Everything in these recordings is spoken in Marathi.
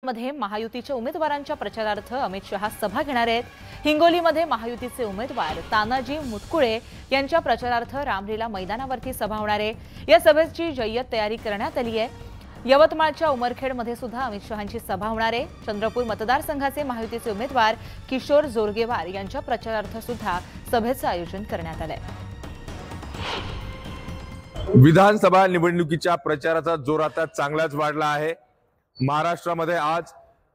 मध्ये महायुतीच्या उमेदवारांच्या प्रचारार्थ अमित शहा सभा घेणार आहेत। हिंगोलीमध्ये महायुतीचे उमेदवार तानाजी मुटकुळे यांच्या प्रचारार्थ रामलीला मैदानावरती सभा होणार आहे। या सभेची जय्यत तयारी करण्यात आली आहे। यवतमाळच्या उमरखेडमध्ये सुद्धा अमित शहांची सभा होणार आहे। चंद्रपूर मतदारसंघाचे महायुतीचे उमेदवार किशोर जोरगेवार यांच्या प्रचारार्थ सुद्धा सभेचं आयोजन करण्यात आलंय। विधानसभा निवडणुकीच्या प्रचाराचा जोर आता चांगलाच वाढला आहे। महाराष्ट्रामध्ये आज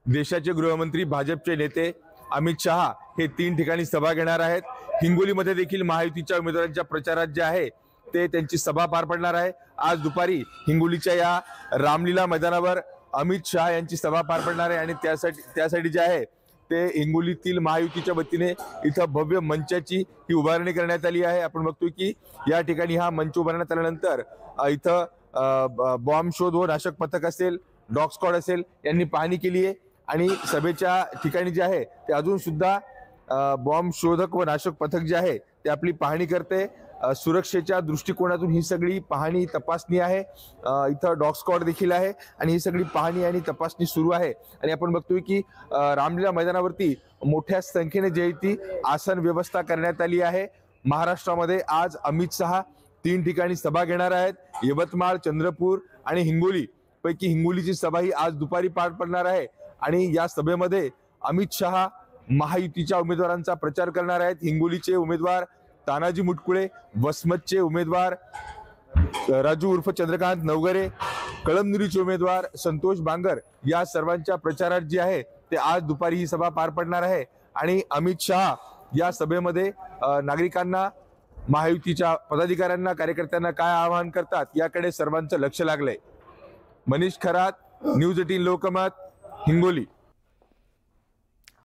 देशाचे गृहमंत्री भाजपचे नेते अमित शहा हे 3 ठिकाणी सभा घेणार आहेत। हिंगोलीमध्ये देखील महायुतीच्या उमेदवारांच्या प्रचारात जे आहे ते त्यांची सभा पार पडणार आहे। आज दुपारी हिंगोलीच्या या रामलीला मैदानावर अमित शहा यांची सभा पार पडणार आहे आणि त्यासाठी जे आहे ते हिंगोलीतील महायुतीच्या वतीने इथं भव्य मंचाची ही उभारणी करण्यात आली आहे। आपण बघतोय की या ठिकाणी हा मंच उभारण्यात आल्यानंतर इथं बॉम्ब शोध व नाशक पथक असेल, डॉग स्क्वॉड असेल यांनी पाहणी केली आहे आणि सभेच्या ठिकाणी जे आहे ते अजून सुद्धा बॉम्ब शोधक व नाशक पथक जे आहे ते आपली पाहणी करते। सुरक्षेच्या दृष्टिकोनातून ही सगळी पाहणी तपासणी आहे। इथं डॉग स्क्वॉड देखील आहे आणि ही सगळी पाहणी आणि तपासणी सुरू आहे। आणि आपण बघतोय की रामलीला मैदानावरती मोठ्या संख्येने जे ती आसन व्यवस्था करण्यात आली आहे। महाराष्ट्रामध्ये आज अमित शहा 3 ठिकाणी सभा घेणार आहेत। यवतमाळ, चंद्रपूर आणि हिंगोली पैकी हिंगोलीची सभा ही आज दुपारी पार पडणार आहे आणि या सभेमध्ये अमित शहा महायुतीच्या उमेदवारांचा प्रचार करणार आहेत। हिंगोलीचे उमेदवार तानाजी मुटकुळे, वसमतचे उमेदवार राजू उर्फ चंद्रकांत नवघरे, कळमनुरीचे उमेदवार संतोष बांगर या सर्वांच्या प्रचारात जे आहे ते आज दुपारी ही सभा पार पडणार आहे। आणि अमित शहा या सभेमध्ये नागरिकांना, महायुतीच्या पदाधिकाऱ्यांना, कार्यकर्त्यांना काय आवाहन करतात याकडे सर्वांचं लक्ष लागलंय। मनीष खरात, न्यूज 18 लोकमत, हिंगोली।